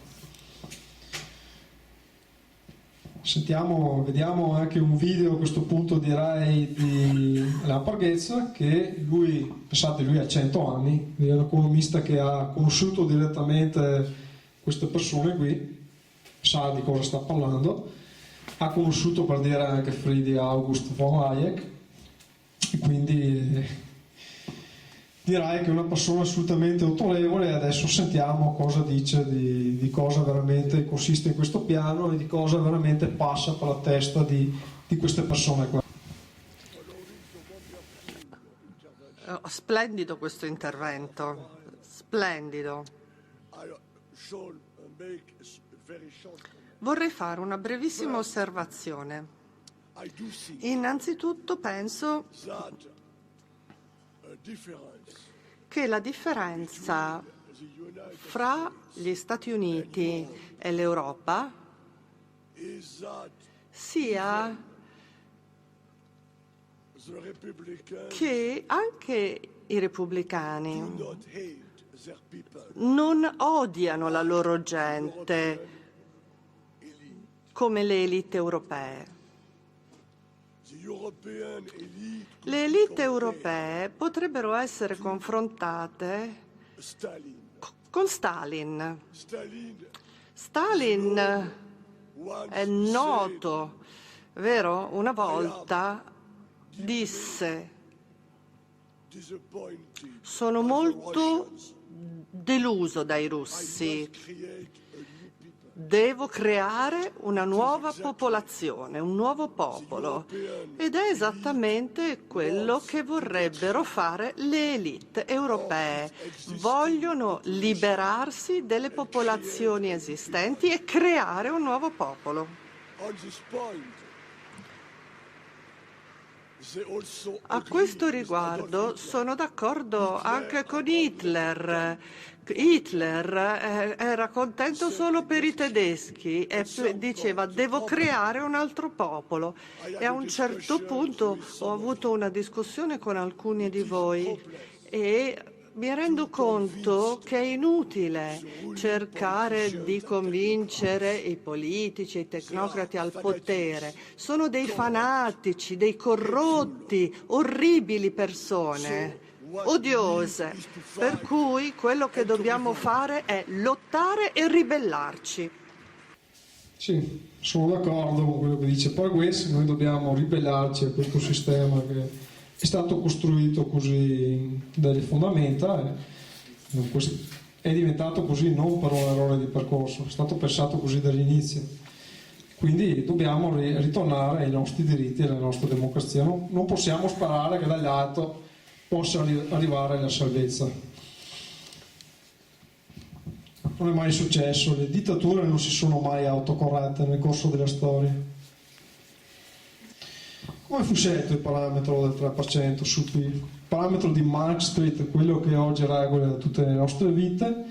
Vediamo anche un video a questo punto, direi, di Lamparghezza, che lui ha 100 anni, è un economista che ha conosciuto direttamente queste persone qui, sa di cosa sta parlando, ha conosciuto, per dire, anche Friedrich August von Hayek, e quindi direi che è una persona assolutamente autorevole, e adesso sentiamo cosa dice di cosa veramente consiste in questo piano e di cosa veramente passa per la testa di queste persone qua. Splendido questo intervento, splendido. Vorrei fare una brevissima osservazione. Innanzitutto penso che la differenza fra gli Stati Uniti e l'Europa sia che anche i repubblicani non odiano la loro gente come le elite europee. Le elite europee potrebbero essere confrontate con Stalin. Stalin è noto, vero? Una volta disse: sono molto deluso dai russi, devo creare una nuova popolazione, un nuovo popolo. Ed è esattamente quello che vorrebbero fare le elite europee. Vogliono liberarsi delle popolazioni esistenti e creare un nuovo popolo. A questo riguardo sono d'accordo anche con Hitler. Hitler era contento solo per i tedeschi e diceva: devo creare un altro popolo. E a un certo punto ho avuto una discussione con alcuni di voi e mi rendo conto che è inutile cercare di convincere i politici, i tecnocrati al potere. Sono dei fanatici, dei corrotti, orribili persone, odiose. Per cui quello che dobbiamo fare è lottare e ribellarci. Sì, sono d'accordo con quello che dice Pargues. Noi dobbiamo ribellarci a questo sistema che è stato costruito così dalle fondamenta, è diventato così non per un errore di percorso, è stato pensato così dall'inizio. Quindi dobbiamo ritornare ai nostri diritti e alla nostra democrazia. Non possiamo sperare che dall'alto possa arrivare la salvezza. Non è mai successo, le dittature non si sono mai autocorrette nel corso della storia. Come fu scelto il parametro del 3% sul PIL? Il parametro di Maastricht, quello che oggi regola tutte le nostre vite,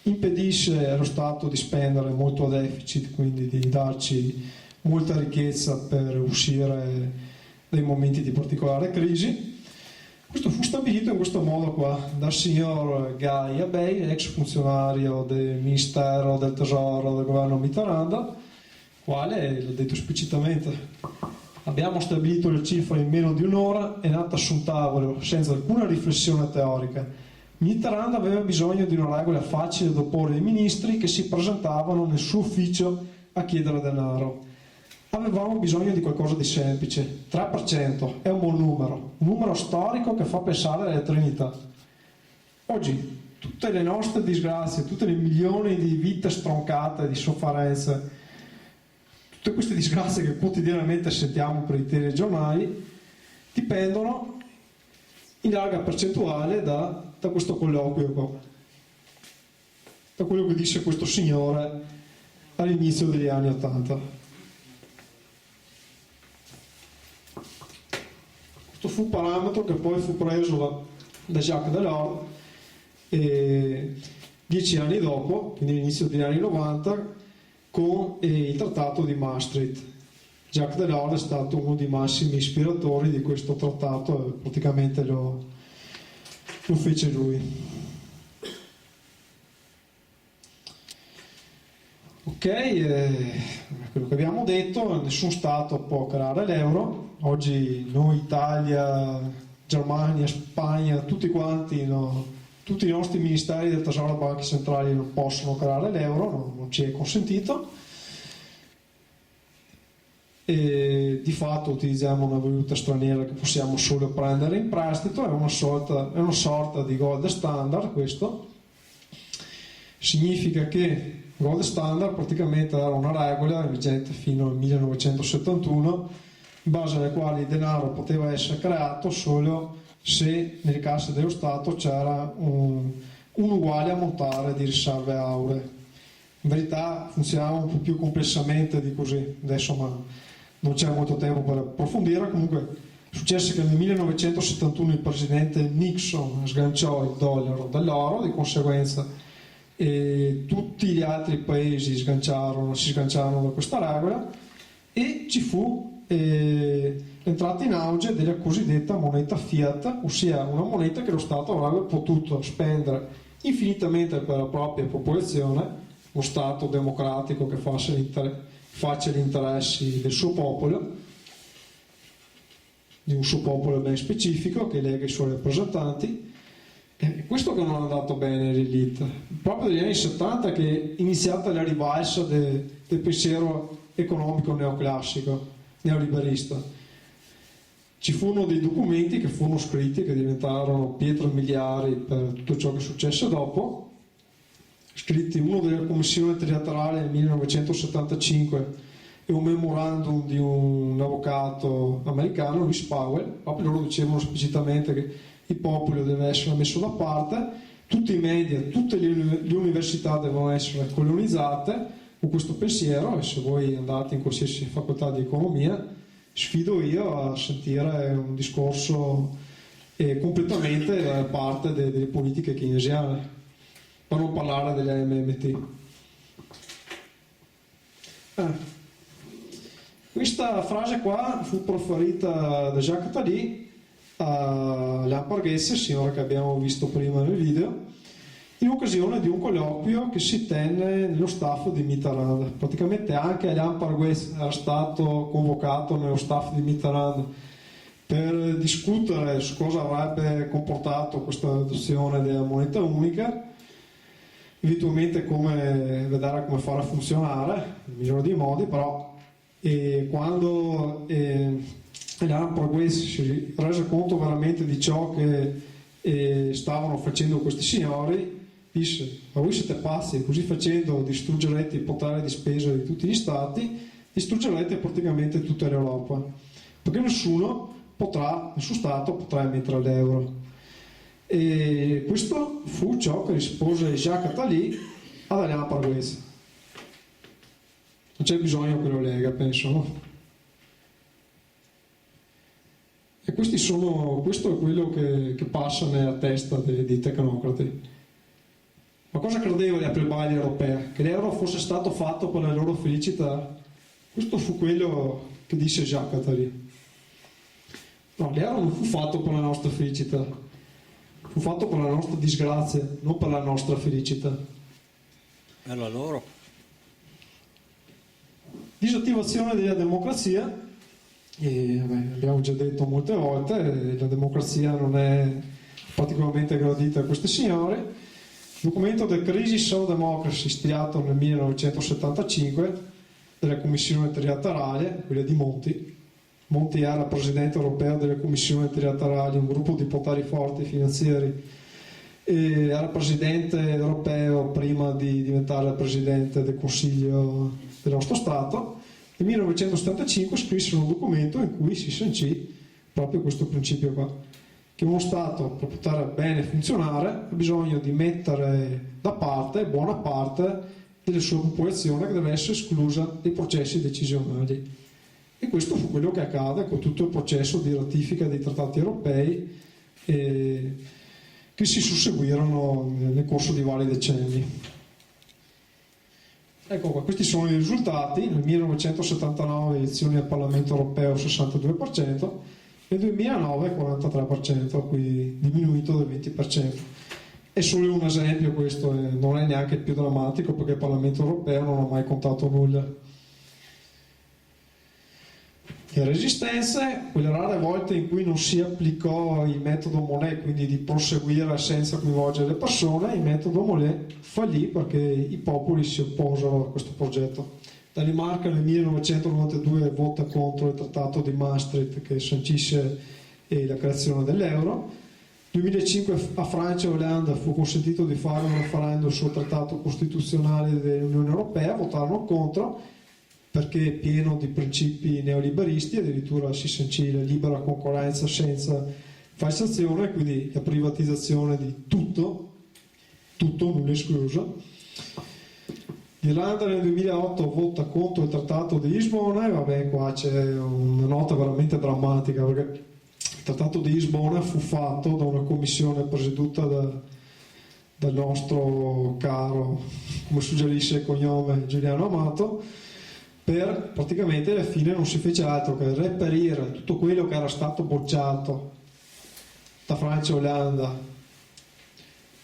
impedisce allo Stato di spendere molto a deficit, quindi di darci molta ricchezza per uscire dai momenti di particolare crisi. Questo fu stabilito in questo modo qua, dal signor Guy Abey, ex funzionario del Ministero del Tesoro del governo Mitterrand, quale l'ha detto esplicitamente: abbiamo stabilito le cifre in meno di un'ora, è nata su un tavolo senza alcuna riflessione teorica. Mitterrand aveva bisogno di una regola facile da opporre ai ministri che si presentavano nel suo ufficio a chiedere denaro. Avevamo bisogno di qualcosa di semplice. 3% è un buon numero, un numero storico che fa pensare alla Trinità. Oggi tutte le nostre disgrazie, tutte le milioni di vite stroncate, di sofferenze, tutte queste disgrazie che quotidianamente sentiamo per i telegiornali dipendono in larga percentuale da questo colloquio qua, da quello che disse questo signore all'inizio degli anni '80. Questo fu un parametro che poi fu preso da Jacques Delors 10 anni dopo, quindi all'inizio degli anni '90, con il trattato di Maastricht. Jacques Delors è stato uno dei massimi ispiratori di questo trattato e praticamente lo fece lui. Ok, quello che abbiamo detto, nessun Stato può creare l'euro. Oggi noi, Italia, Germania, Spagna, tutti quanti, tutti i nostri ministeri del Tesoro e banche centrali non possono creare l'euro, non ci è consentito. E di fatto utilizziamo una valuta straniera che possiamo solo prendere in prestito, è una sorta di gold standard questo. Significa che gold standard praticamente era una regola vigente fino al 1971 in base alle quali il denaro poteva essere creato solo se nelle casse dello Stato c'era un uguale ammontare di riserve auree. In verità funzionava un po' più complessamente di così, adesso ma non c'è molto tempo per approfondire. Comunque successe che nel 1971 il presidente Nixon sganciò il dollaro dall'oro, di conseguenza tutti gli altri paesi si sganciarono da questa regola e ci fu l'entrata in auge della cosiddetta moneta fiat, ossia una moneta che lo Stato avrebbe potuto spendere infinitamente per la propria popolazione, uno Stato democratico che faccia gli interessi del suo popolo, di un suo popolo ben specifico che lega i suoi rappresentanti. Questo che non è andato bene all'elite, proprio negli anni 70 che è iniziata la rivalsa del pensiero economico neoclassico, neoliberista. Ci furono dei documenti che furono scritti, che diventarono pietre miliari per tutto ciò che successe dopo, scritti uno della Commissione trilaterale nel 1975 e un memorandum di un avvocato americano, Louis Powell. Proprio loro dicevano esplicitamente che il popolo deve essere messo da parte, tutti i media, tutte le università devono essere colonizzate con questo pensiero, e se voi andate in qualsiasi facoltà di economia sfido io a sentire un discorso completamente da parte delle politiche keynesiane, per non parlare delle MMT. Questa frase qua fu proferita da Jacques Attali a Lamparghese, signore che abbiamo visto prima nel video, in occasione di un colloquio che si tenne nello staff di Mitterrand. Praticamente anche Lamparghese era stato convocato nello staff di Mitterrand per discutere su cosa avrebbe comportato questa adozione della moneta unica, eventualmente come vedere come farla funzionare nel migliore dei modi, però quando Lamparghese si rese conto veramente di ciò che stavano facendo questi signori, disse: ma voi siete pazzi, così facendo distruggerete il potere di spesa di tutti gli stati, distruggerete praticamente tutta l'Europa, perché nessun Stato potrà emettere l'euro. E questo fu ciò che rispose Jacques Attali ad Lamparghese. Non c'è bisogno che lo lega, penso, no? E questo è quello che passa nella testa dei tecnocrati. Ma cosa credevano gli plebei europei? Che l'euro fosse stato fatto per la loro felicità? Questo fu quello che disse Jacques Attali. No, l'euro non fu fatto per la nostra felicità, fu fatto per la nostra disgrazia, non per la nostra felicità. Per la loro. Disattivazione della democrazia. Abbiamo già detto molte volte, la democrazia non è particolarmente gradita a questi signori. Il documento The Crisis of Democracy, ispirato nel 1975 della Commissione trilaterale, quella di Monti. Monti era presidente europeo delle Commissioni trilaterali, un gruppo di poteri forti finanziari, e era presidente europeo prima di diventare presidente del Consiglio del nostro Stato. Nel 1975 scrissero un documento in cui si sancì proprio questo principio qua, che uno Stato per poter bene funzionare ha bisogno di mettere da parte, buona parte della sua popolazione, che deve essere esclusa dai processi decisionali. E questo fu quello che accade con tutto il processo di ratifica dei trattati europei che si susseguirono nel corso di vari decenni. Ecco qua, questi sono i risultati. Nel 1979 elezioni al Parlamento europeo 62%, nel 2009 43%, quindi diminuito del 20%. È solo un esempio questo, non è neanche il più drammatico, perché il Parlamento europeo non ha mai contato nulla. Le resistenze, quelle rare volte in cui non si applicò il metodo Monnet, quindi di proseguire senza coinvolgere le persone, il metodo Monnet fallì perché i popoli si opposero a questo progetto. Danimarca nel 1992 vota contro il trattato di Maastricht che sancisce la creazione dell'euro. Nel 2005 a Francia e Olanda fu consentito di fare un referendum sul trattato costituzionale dell'Unione Europea, votarono contro perché è pieno di principi neoliberisti, addirittura si sancì la libera concorrenza senza falsazione, quindi la privatizzazione di tutto, nulla escluso. L'Irlanda nel 2008 vota contro il trattato di Lisbona e vabbè, qua c'è una nota veramente drammatica perché il trattato di Lisbona fu fatto da una commissione presieduta dal nostro caro, come suggerisce il cognome, Giuliano Amato, per praticamente alla fine non si fece altro che reperire tutto quello che era stato bocciato da Francia e Olanda,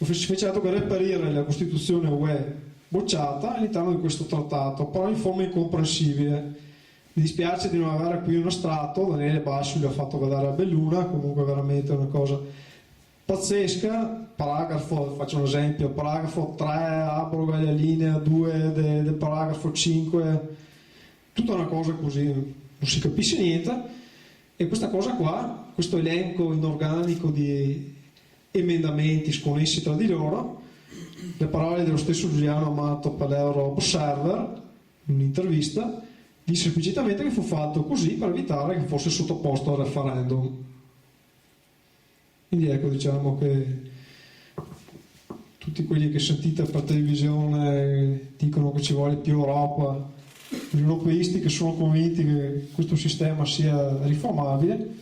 non si fece altro che reperire la Costituzione UE bocciata all'interno di questo trattato, però in forma incomprensibile. Mi dispiace di non avere qui uno strato, Daniele Bassi l'ha fatto vedere a Belluna, comunque veramente una cosa pazzesca. Paragrafo, faccio un esempio, paragrafo 3 abroga la linea 2 del paragrafo 5, tutta una cosa così, non si capisce niente. E questa cosa qua, questo elenco inorganico di emendamenti sconnessi tra di loro, le parole dello stesso Giuliano Amato per l'Euroobserver, in un'intervista, disse esplicitamente che fu fatto così per evitare che fosse sottoposto al referendum. Quindi ecco, diciamo che tutti quelli che sentite per televisione dicono che ci vuole più Europa, gli europeisti che sono convinti che questo sistema sia riformabile,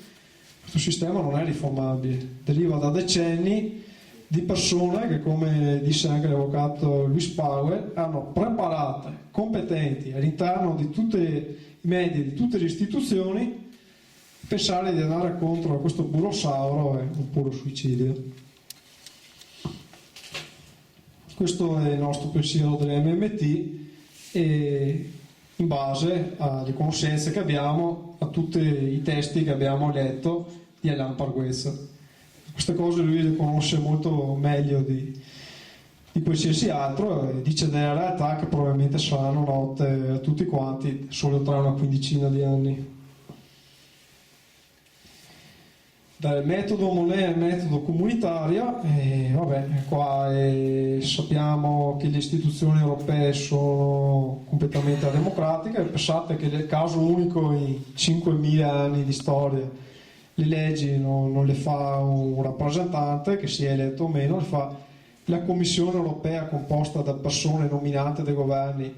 questo sistema non è riformabile, deriva da decenni di persone che, come disse anche l'avvocato Luis Powell, erano preparate, competenti all'interno di tutti i media, di tutte le istituzioni. Pensare di andare contro questo burosauro è un puro suicidio. Questo è il nostro pensiero dell'MMT e in base alle conoscenze che abbiamo, a tutti i testi che abbiamo letto di Alain Parguez. Queste cose lui le conosce molto meglio di qualsiasi altro e dice delle realtà che probabilmente saranno note a tutti quanti solo tra una quindicina di anni. Dal metodo Monnet al metodo comunitario, qua sappiamo che le istituzioni europee sono completamente democratiche. Pensate che nel caso unico in 5.000 anni di storia le leggi non le fa un rappresentante che sia eletto o meno, le fa la Commissione europea composta da persone nominate dai governi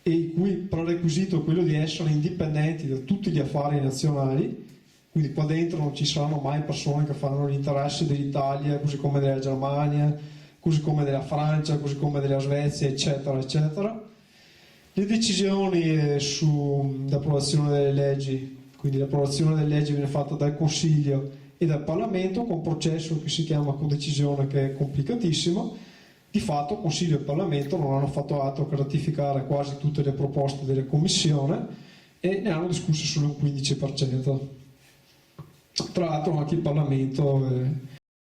e il cui prerequisito è quello di essere indipendenti da tutti gli affari nazionali. Quindi qua dentro non ci saranno mai persone che fanno gli interessi dell'Italia, così come della Germania, così come della Francia, così come della Svezia, eccetera, eccetera. Le decisioni sull'approvazione delle leggi, quindi l'approvazione delle leggi viene fatta dal Consiglio e dal Parlamento con un processo che si chiama codecisione, che è complicatissimo. Di fatto Consiglio e Parlamento non hanno fatto altro che ratificare quasi tutte le proposte della Commissione e ne hanno discusso solo un 15%. Tra l'altro anche il Parlamento